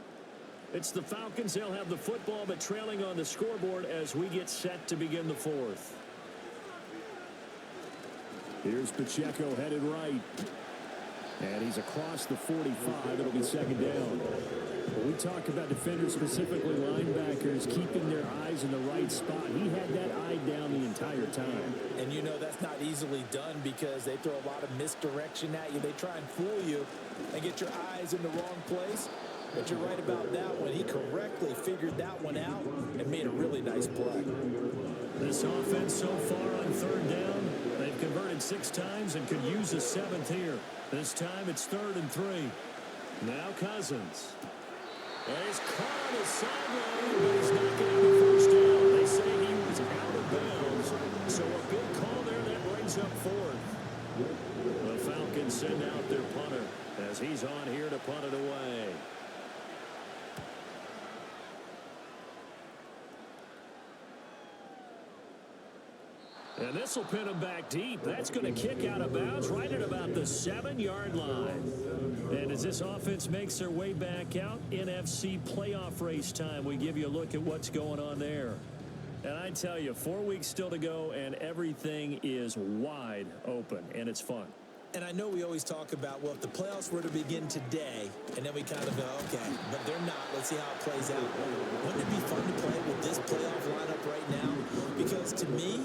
It's the Falcons. They'll have the football, but trailing on the scoreboard as we get set to begin the 4th. Here's Pacheco headed right. And he's across the 45. It'll be second down. When we talk about defenders, specifically linebackers, keeping their eyes in the right spot, he had that eye down the entire time. And you know that's not easily done because they throw a lot of misdirection at you. They try and fool you and get your eyes in the wrong place. But you're right about that one. He correctly figured that one out and made a really nice play. This offense so far on third down, they've converted 6 times and could use a 7th here. This time it's 3rd and 3. Now Cousins. He's caught on his sideline, but he's not getting the first down. They say he was out of bounds. So a big call there that brings up 4th. The Falcons send out their punter as he's on here to punt it away. And this will pin him back deep. That's going to kick out of bounds right at about the 7-yard line. And as this offense makes their way back out, NFC playoff race time, we give you a look at what's going on there. And I tell you, 4 weeks still to go, and everything is wide open, and it's fun. And I know we always talk about, well, if the playoffs were to begin today, and then we kind of go, okay, but they're not. Let's see how it plays out. Wouldn't it be fun to play with this playoff lineup right now? Because to me,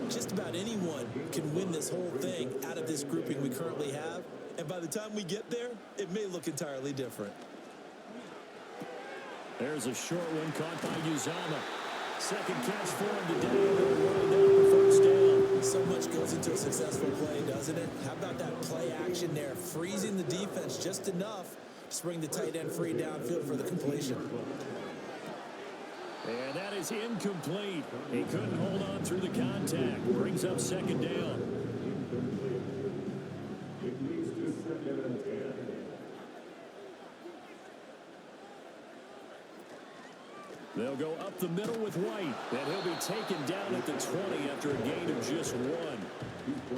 just about anyone can win this whole thing out of this grouping we currently have. And by the time we get there, it may look entirely different. There's a short one caught by Uzama. Second catch for him today. They'll round out the first down. So much goes into a successful play, doesn't it? How about that play action there? Freezing the defense just enough to bring the tight end free downfield for the completion. And that is incomplete. He couldn't hold on through the contact. Brings up second down. It leads to 2nd and 10. They'll go up the middle with White. And he'll be taken down at the 20 after a gain of just 1.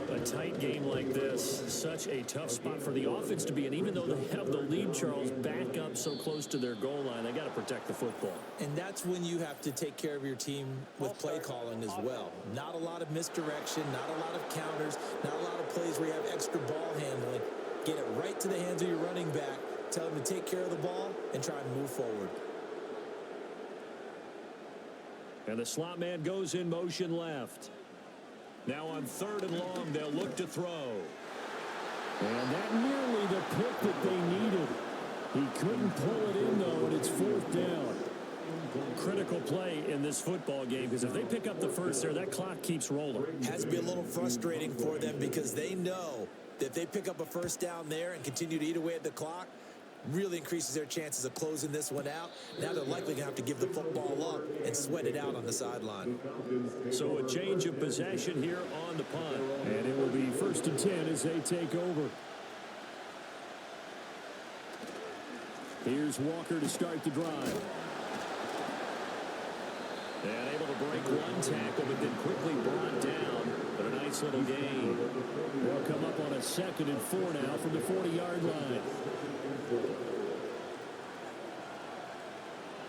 A tight game like this, such a tough spot for the offense to be in. Even though they have the lead, Charles, back up so close to their goal line, they got to protect the football. And that's when you have to take care of your team with play calling as well. Not a lot of misdirection, not a lot of counters, not a lot of plays where you have extra ball handling. Get it right to the hands of your running back. Tell him to take care of the ball and try and move forward. And the slot man goes in motion left. Now on 3rd and long, they'll look to throw. And that nearly the pick that they needed. He couldn't pull it in, though, and it's 4th down. Critical play in this football game, because if they pick up the first there, that clock keeps rolling. Has to be a little frustrating for them because they know that if they pick up a first down there and continue to eat away at the clock, really increases their chances of closing this one out. Now they're likely going to have to give the football up and sweat it out on the sideline. So a change of possession here on the punt. And it will be 1st and 10 as they take over. Here's Walker to start the drive. And able to break one tackle, but then quickly brought down. But a nice little gain. They'll come up on a 2nd and 4 now from the 40-yard line.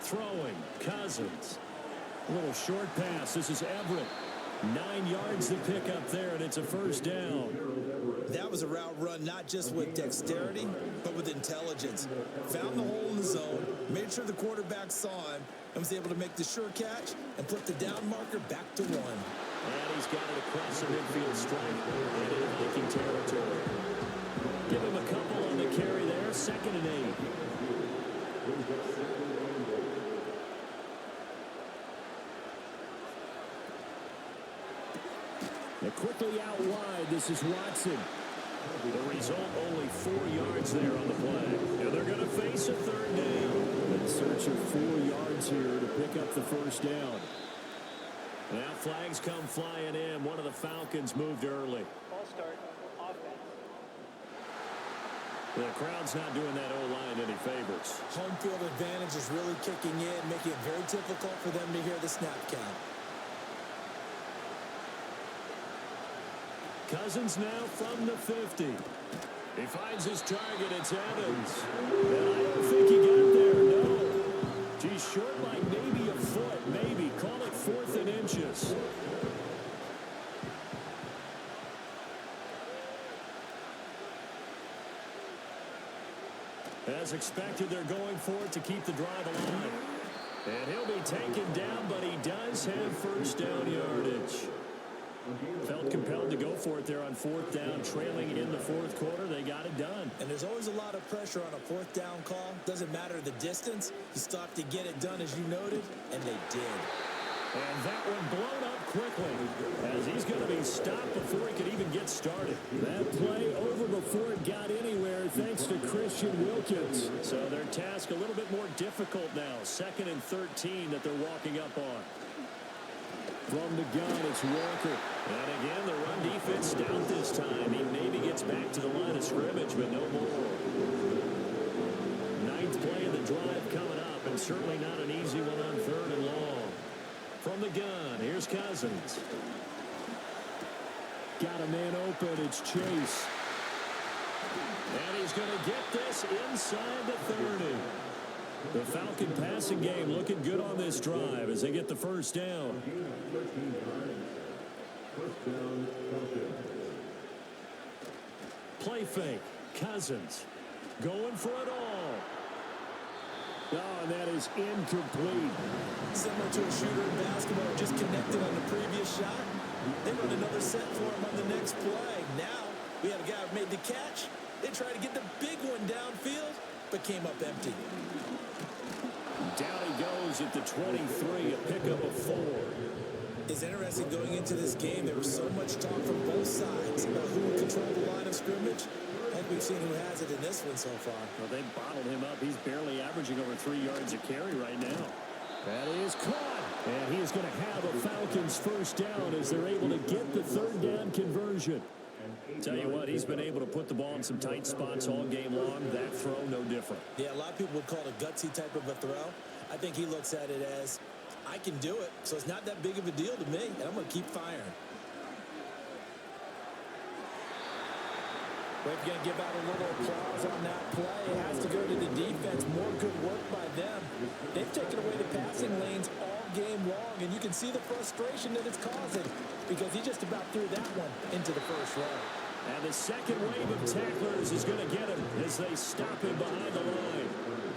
Throwing, Cousins. A little short pass. This is Everett. 9 yards to pick up there, and it's a first down. That was a route run not just with dexterity, but with intelligence. Found the hole in the zone, made sure the quarterback saw him, and was able to make the sure catch and put the down marker back to 1. And he's got it across the midfield stripe and into Viking territory. Give him a couple on the carry there. 2nd and 8. And quickly out wide, this is Watson. The result, only 4 yards there on the play. And they're going to face a 3rd down. In search of 4 yards here to pick up the first down. Now flags come flying in. One of the Falcons moved early. Ball start, offense. The crowd's not doing that O-line any favors. Home field advantage is really kicking in, making it very difficult for them to hear the snap count. Cousins now from the 50. He finds his target. It's Evans. And I don't think he got there. No. He's short like maybe a foot. Maybe. Call it 4th and inches. As expected, they're going for it to keep the drive alive. And he'll be taken down, but he does have first down yardage. Felt compelled to go for it there on fourth down, trailing in the fourth quarter. They got it done. And there's always a lot of pressure on a fourth down call. Doesn't matter the distance. You stop to get it done, as you noted, and they did. And that one blown up quickly as he's going to be stopped before he could even get started. That play over before it got anywhere thanks to Christian Wilkins. So their task a little bit more difficult now. 2nd and 13 that they're walking up on. From the gun, it's Walker. And again, the run defense stout this time. He maybe gets back to the line of scrimmage, but no more. 9th play of the drive coming up, and certainly not an easy one on 3rd and long. From the gun, here's Cousins. Got a man open, it's Chase. And he's going to get this inside the 30. The Falcon passing game looking good on this drive as they get the first down. Play fake. Cousins going for it all. Oh, and that is incomplete. Similar to a shooter in basketball, just connected on the previous shot. They run another set for him on the next play. Now, we had a guy who made the catch. They tried to get the big one downfield, but came up empty. Down he goes at the 23, a pickup of 4. It's interesting going into this game. There was so much talk from both sides about who would control the line of scrimmage. And we've seen who has it in this one so far. Well, they bottled him up. He's barely averaging over 3 yards a carry right now. That is caught. And he is going to have a Falcons first down as they're able to get the 3rd down conversion. Tell you what, he's been able to put the ball in some tight spots all game long. That throw, no different. Yeah, a lot of people would call it a gutsy type of a throw. I think he looks at it as, I can do it, so it's not that big of a deal to me, and I'm going to keep firing. We're going to give out a little applause on that play. It has to go to the defense. More good work by them. They've taken away the passing lanes all game long, and you can see the frustration that it's causing because he just about threw that one into the first row. And the second wave of tacklers is going to get him as they stop him behind the line.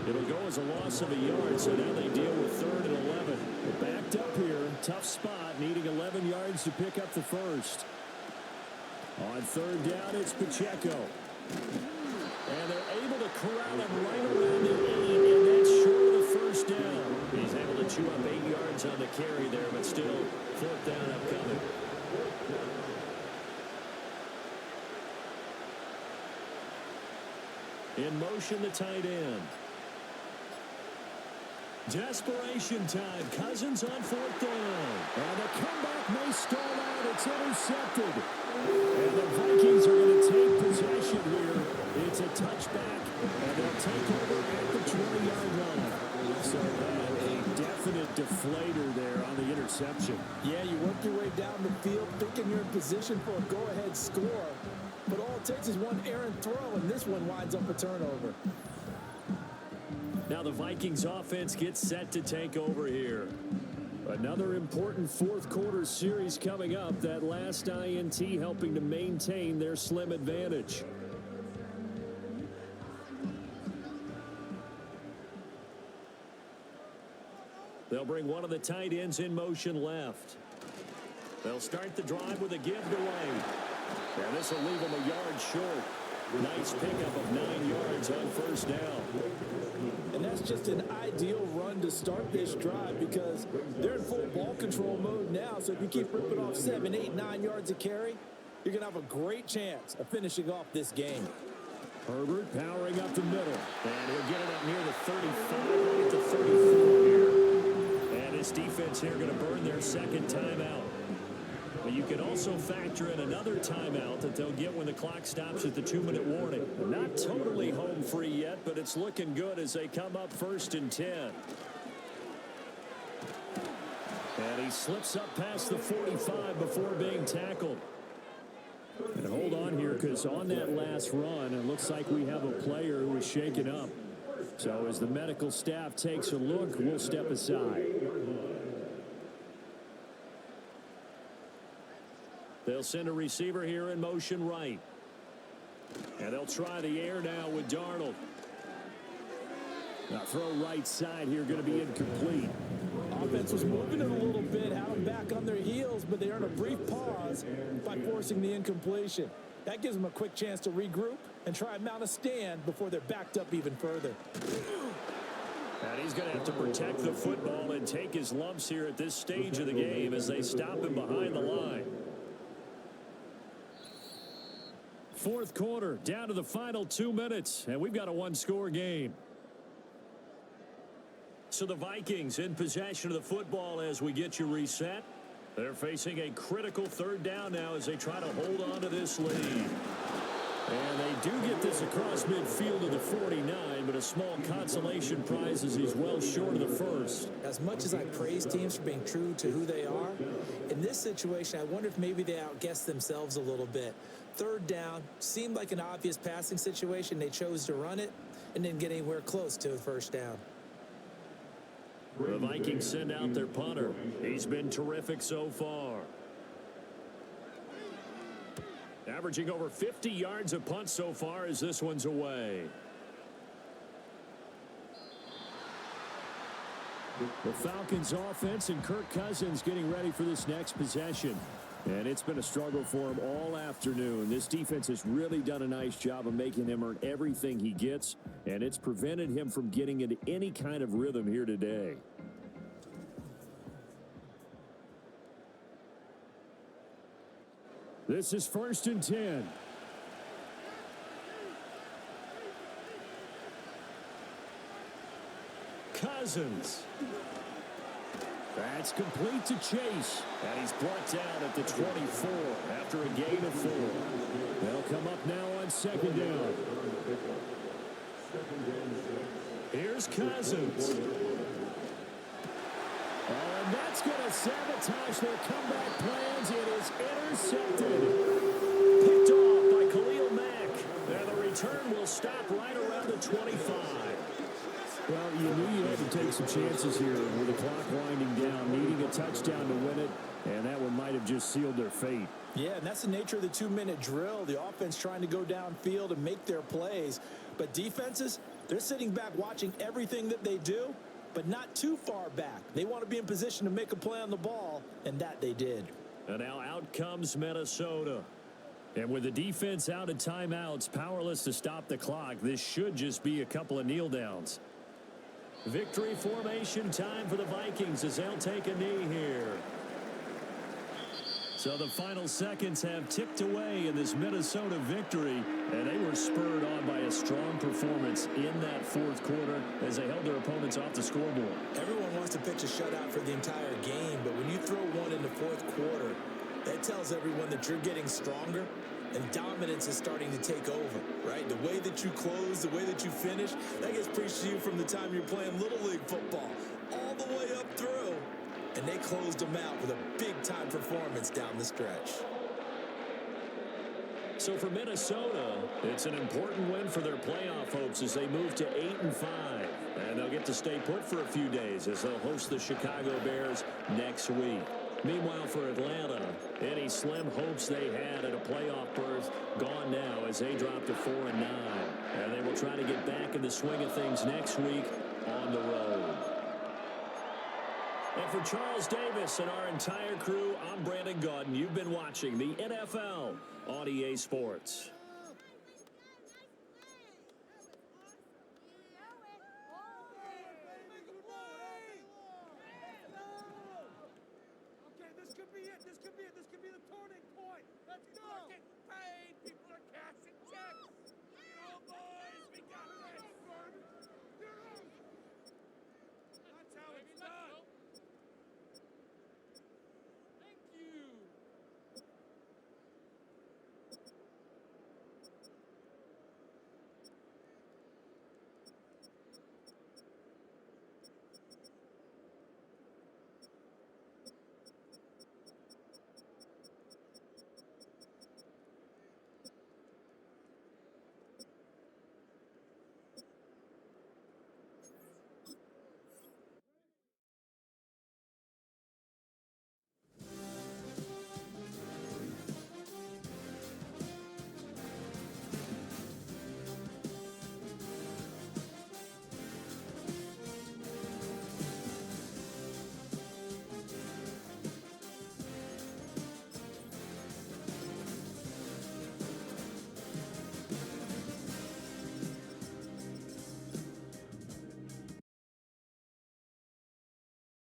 It'll go as a loss of a yard, so now they deal with 3rd and 11. Backed up here, tough spot, needing 11 yards to pick up the first. On 3rd down, it's Pacheco. And they're able to corral him right around the 8, and that's short of the first down. He's able to chew up 8 yards on the carry there, but still 4th down upcoming. In motion, the tight end. Desperation time. Cousins on 4th down. And the comeback may stall out. It's intercepted. And the Vikings are going to take possession here. It's a touchback, and they'll take over at the 20-yard line. So a definite deflator there on the interception. Yeah, you work your way down the field, thinking you're in position for a go-ahead score. But all it takes is one errant throw, and this one winds up a turnover. Now the Vikings offense gets set to take over here. Another important fourth quarter series coming up. That last INT helping to maintain their slim advantage. They'll bring one of the tight ends in motion left. They'll start the drive with a give to White. And this will leave them a yard short. Nice pickup of 9 yards on first down. And that's just an ideal run to start this drive because they're in full ball control mode now. So if you keep ripping off 7, 8, 9 yards of carry, you're going to have a great chance of finishing off this game. Herbert powering up the middle. And he'll get it up near the 35, right at the 34 here. And his defense here going to burn their second timeout. But you can also factor in another timeout that they'll get when the clock stops at the 2-minute warning. Not totally home free yet, but it's looking good as they come up 1st and 10. And he slips up past the 45 before being tackled. And hold on here, because on that last run, it looks like we have a player who is shaken up. So as the medical staff takes a look, we'll step aside. They'll send a receiver here in motion right. And they'll try the air now with Darnold. Now throw right side here, going to be incomplete. Offense was moving it a little bit, had them back on their heels, but they earned a brief pause by forcing the incompletion. That gives them a quick chance to regroup and try and mount a stand before they're backed up even further. And he's going to have to protect the football and take his lumps here at this stage of the game as they stop him behind the line. Fourth quarter, down to the final 2 minutes, and we've got a one-score game. So the Vikings in possession of the football as we get you reset. They're facing a critical third down now as they try to hold on to this lead. And they do get this across midfield to the 49, but a small consolation prize as he's well short of the first. As much as I praise teams for being true to who they are, in this situation, I wonder if maybe they outguessed themselves a little bit. Third down, seemed like an obvious passing situation. They chose to run it and didn't get anywhere close to a first down. The Vikings send out their punter. He's been terrific so far. Averaging over 50 yards a punt so far as this one's away. The Falcons offense and Kirk Cousins getting ready for this next possession. And it's been a struggle for him all afternoon. This defense has really done a nice job of making him earn everything he gets, and it's prevented him from getting into any kind of rhythm here today. This is 1st and 10. Cousins. That's complete to Chase. And he's brought down at the 24 after a gain of 4. They'll come up now on 2nd down. Here's Cousins. And that's going to sabotage their comeback plans. It is intercepted. Picked off by Khalil Mack. And the return will stop right around the 25. Well, you knew you had to take some chances here with the clock winding down, needing a touchdown to win it, and that one might have just sealed their fate. Yeah, and that's the nature of the 2-minute drill. The offense trying to go downfield and make their plays. But defenses, they're sitting back watching everything that they do, but not too far back. They want to be in position to make a play on the ball, and that they did. And now out comes Minnesota. And with the defense out of timeouts, powerless to stop the clock, this should just be a couple of kneel downs. Victory formation time for the Vikings as they'll take a knee here. So the final seconds have ticked away in this Minnesota victory, and they were spurred on by a strong performance in that fourth quarter as they held their opponents off the scoreboard. Everyone wants to pitch a shutout for the entire game, but when you throw one in the fourth quarter, that tells everyone that you're getting stronger and dominance is starting to take over, right? The way that you close, the way that you finish, that gets preached to you from the time you're playing Little League football all the way up through. And they closed them out with a big-time performance down the stretch. So for Minnesota, it's an important win for their playoff hopes as they move to 8-5. And they'll get to stay put for a few days as they'll host the Chicago Bears next week. Meanwhile, for Atlanta, any slim hopes they had at a playoff berth gone now as they drop to 4-9. And they will try to get back in the swing of things next week on the road. And for Charles Davis and our entire crew, I'm Brandon Gaudin. You've been watching the NFL on EA Sports.